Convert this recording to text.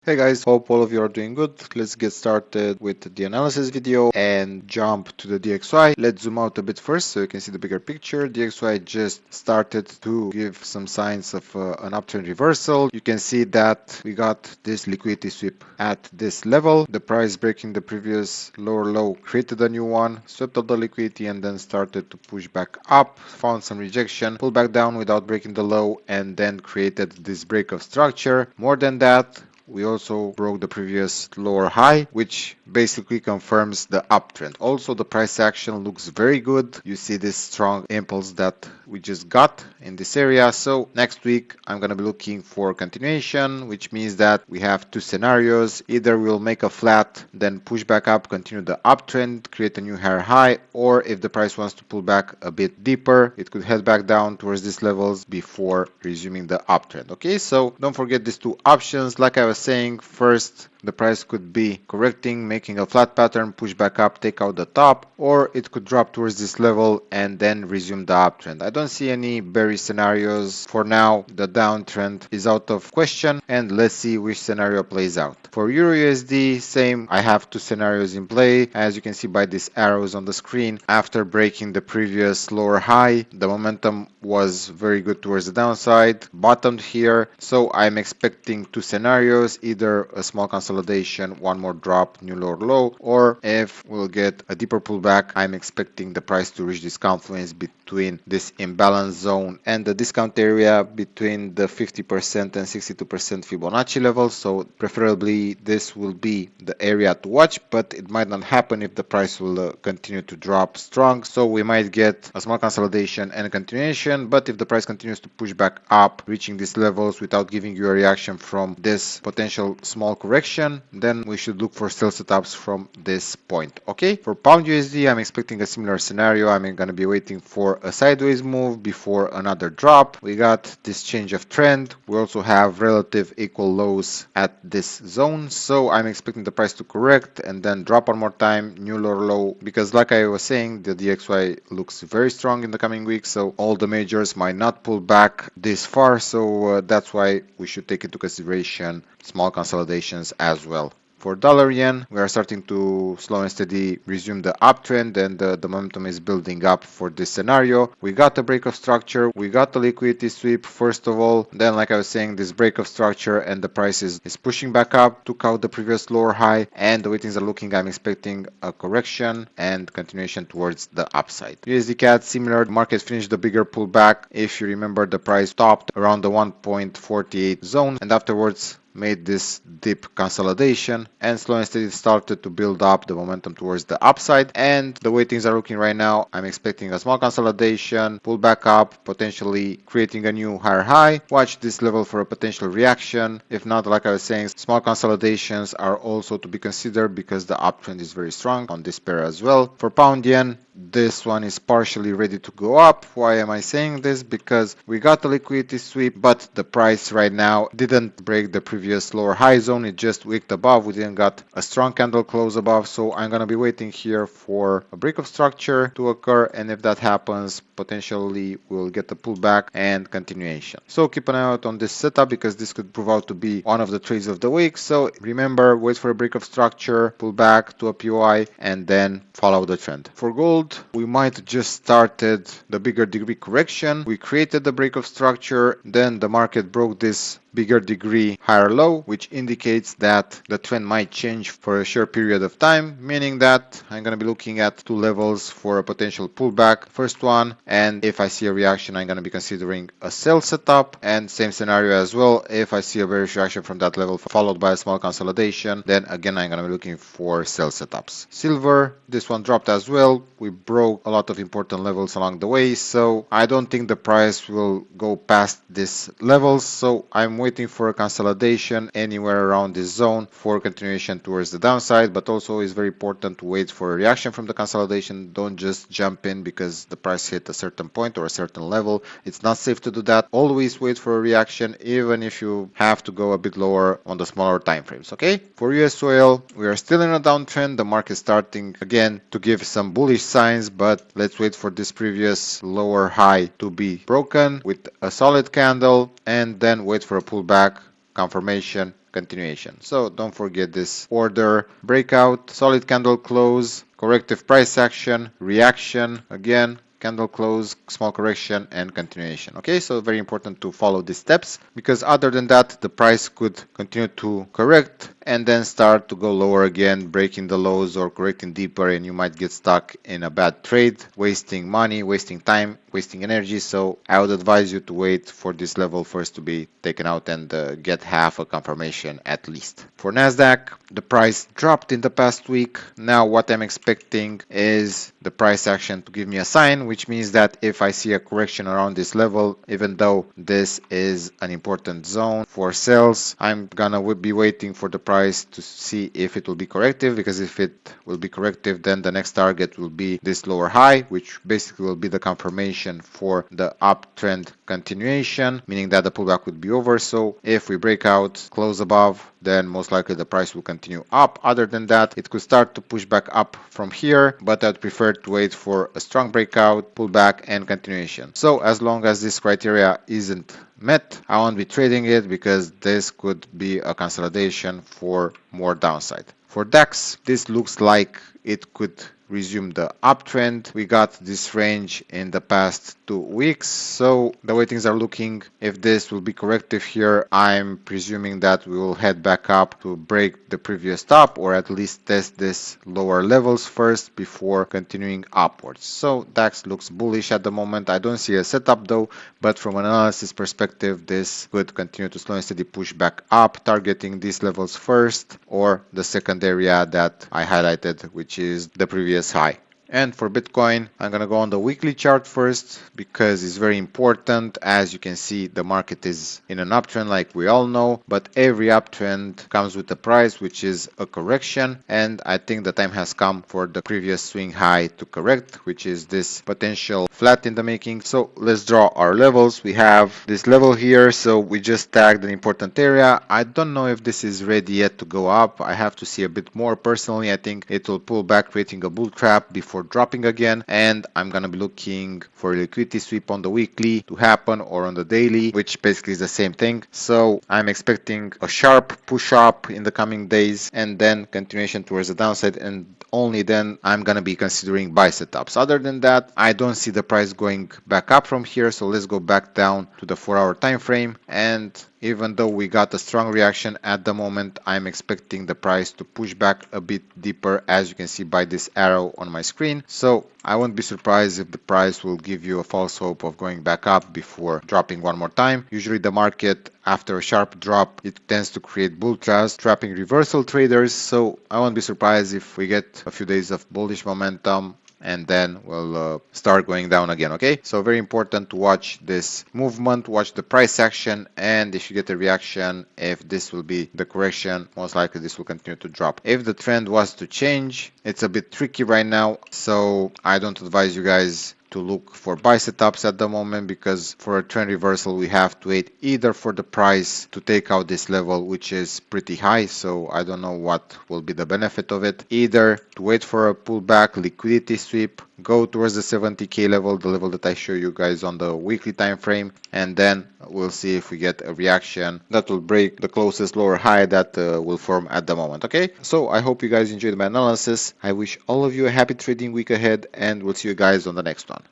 Hey guys, hope all of you are doing good. Let's get started with the analysis video and jump to the DXY. Let's zoom out a bit first so you can see the bigger picture. DXY just started to give some signs of an uptrend reversal. You can see that we got this liquidity sweep at this level. The price breaking the previous lower low created a new one, swept up the liquidity and then started to push back up, found some rejection, pulled back down without breaking the low and then created this break of structure. More than that, we also broke the previous lower high, which basically confirms the uptrend. Also, the price action looks very good. You see this strong impulse that we just got in this area. So next week, I'm going to be looking for continuation, which means that we have two scenarios. Either we'll make a flat, then push back up, continue the uptrend, create a new higher high, or if the price wants to pull back a bit deeper, it could head back down towards these levels before resuming the uptrend. Okay, so don't forget these two options. Like I was saying, first, the price could be correcting, making a flat pattern, push back up, take out the top, or it could drop towards this level and then resume the uptrend. I don't see any bearish scenarios. For now, the downtrend is out of question, and let's see which scenario plays out. For EURUSD, same, I have two scenarios in play. As you can see by these arrows on the screen, after breaking the previous lower high, the momentum was very good towards the downside, bottomed here, so I'm expecting two scenarios, either a small consolidation, one more drop, new lower low, or if we'll get a deeper pullback, I'm expecting the price to reach this confluence between this imbalance zone and the discount area between the 50% and 62% Fibonacci levels. So preferably this will be the area to watch, but it might not happen if the price will continue to drop strong. So we might get a small consolidation and a continuation, but if the price continues to push back up, reaching these levels without giving you a reaction from this potential small correction, then we should look for sell setups from this point. Okay, for pound USD, I'm expecting a similar scenario. I'm going to be waiting for a sideways move before another drop. We got this change of trend. We also have relative equal lows at this zone, so I'm expecting the price to correct and then drop one more time, new lower low, because like I was saying, the DXY looks very strong in the coming weeks, so all the majors might not pull back this far, so that's why we should take into consideration small consolidations as well. For dollar yen, we are starting to slow and steady resume the uptrend, and the momentum is building up for this scenario. We got a break of structure, we got the liquidity sweep first of all, then like I was saying, this break of structure and the price is pushing back up, took out the previous lower high, and the way things are looking, I'm expecting a correction and continuation towards the upside. USDCad, similar, the market finished the bigger pullback. If you remember, the price topped around the 1.48 zone and afterwards made this deep consolidation and slow and steady started to build up the momentum towards the upside. And the way things are looking right now, I'm expecting a small consolidation, pull back up, potentially creating a new higher high. Watch this level for a potential reaction. If not, like I was saying, small consolidations are also to be considered because the uptrend is very strong on this pair as well. For pound yen, this one is partially ready to go up. Why am I saying this? Because we got the liquidity sweep, but the price right now didn't break the previous lower high zone. It just wicked above. We didn't got a strong candle close above, so I'm gonna be waiting here for a break of structure to occur, and if that happens, potentially we'll get a pullback and continuation. So keep an eye out on this setup because this could prove out to be one of the trades of the week. So remember, wait for a break of structure, pull back to a POI, and then follow the trend. For gold, we might just started the bigger degree correction. We created the break of structure, then the market broke this bigger degree higher low, which indicates that the trend might change for a short period of time, meaning that I'm going to be looking at two levels for a potential pullback. First one, and if I see a reaction, I'm going to be considering a sell setup, and same scenario as well. If I see a bearish reaction from that level followed by a small consolidation, then again I'm going to be looking for sell setups. Silver, this one dropped as well. We broke a lot of important levels along the way, so I don't think the price will go past these levels, so I'm waiting for a consolidation anywhere around this zone for continuation towards the downside, but also is very important to wait for a reaction from the consolidation. Don't just jump in because the price hit a certain point or a certain level. It's not safe to do that. Always wait for a reaction, even if you have to go a bit lower on the smaller time frames. Okay, for US oil, we are still in a downtrend. The market starting again to give some bullish signs, but let's wait for this previous lower high to be broken with a solid candle and then wait for a pullback, confirmation, continuation. So don't forget this order, breakout, solid candle close, corrective price action, reaction, again, candle close, small correction, and continuation. Okay, so very important to follow these steps, because other than that, the price could continue to correct and then start to go lower again, breaking the lows or correcting deeper, and you might get stuck in a bad trade, wasting money, wasting time, wasting energy. So I would advise you to wait for this level first to be taken out and get half a confirmation at least. For NASDAQ, the price dropped in the past week. Now what I'm expecting is the price action to give me a sign, which means that if I see a correction around this level, even though this is an important zone for sales, I'm gonna be waiting for the price to see if it will be corrective, because if it will be corrective, then the next target will be this lower high, which basically will be the confirmation for the uptrend continuation, meaning that the pullback would be over. So if we break out, close above, then most likely the price will continue up. Other than that, it could start to push back up from here, but I'd prefer to wait for a strong breakout, pullback, and continuation. So as long as this criteria isn't met, I won't be trading it, because this could be a consolidation for more downside. For DAX, this looks like it could resume the uptrend. We got this range in the past 2 weeks, so the way things are looking, if this will be corrective here, I'm presuming that we will head back up to break the previous top, or at least test this lower levels first before continuing upwards. So DAX looks bullish at the moment. I don't see a setup though, but from an analysis perspective, this could continue to slow and steady push back up, targeting these levels first, or the second area that I highlighted, which is the previous high. And for Bitcoin, I'm going to go on the weekly chart first, because it's very important. As you can see, the market is in an uptrend like we all know, but every uptrend comes with a price, which is a correction. And I think the time has come for the previous swing high to correct, which is this potential flat in the making. So let's draw our levels. We have this level here, so we just tagged an important area. I don't know if this is ready yet to go up. I have to see a bit more. Personally, I think it will pull back, creating a bull trap before dropping again, and I'm gonna be looking for a liquidity sweep on the weekly to happen, or on the daily, which basically is the same thing. So I'm expecting a sharp push up in the coming days, and then continuation towards the downside, and only then I'm gonna be considering buy setups. Other than that, I don't see the price going back up from here. So let's go back down to the 4-hour time frame, and even though we got a strong reaction at the moment, I'm expecting the price to push back a bit deeper, as you can see by this arrow on my screen. So I won't be surprised if the price will give you a false hope of going back up before dropping one more time. Usually the market, after a sharp drop, it tends to create bull traps, trapping reversal traders. So I won't be surprised if we get a few days of bullish momentum, and then we'll start going down again. Okay, so very important to watch this movement, watch the price action, and if you get a reaction, if this will be the correction, most likely this will continue to drop. If the trend was to change, it's a bit tricky right now, so I don't advise you guys to look for buy setups at the moment, because for a trend reversal we have to wait either for the price to take out this level, which is pretty high, so I don't know what will be the benefit of it, either to wait for a pullback, liquidity sweep, go towards the 70k level, the level that I show you guys on the weekly time frame, and then we'll see if we get a reaction that will break the closest lower high that will form at the moment. Okay, so I hope you guys enjoyed my analysis. I wish all of you a happy trading week ahead, and we'll see you guys on the next one.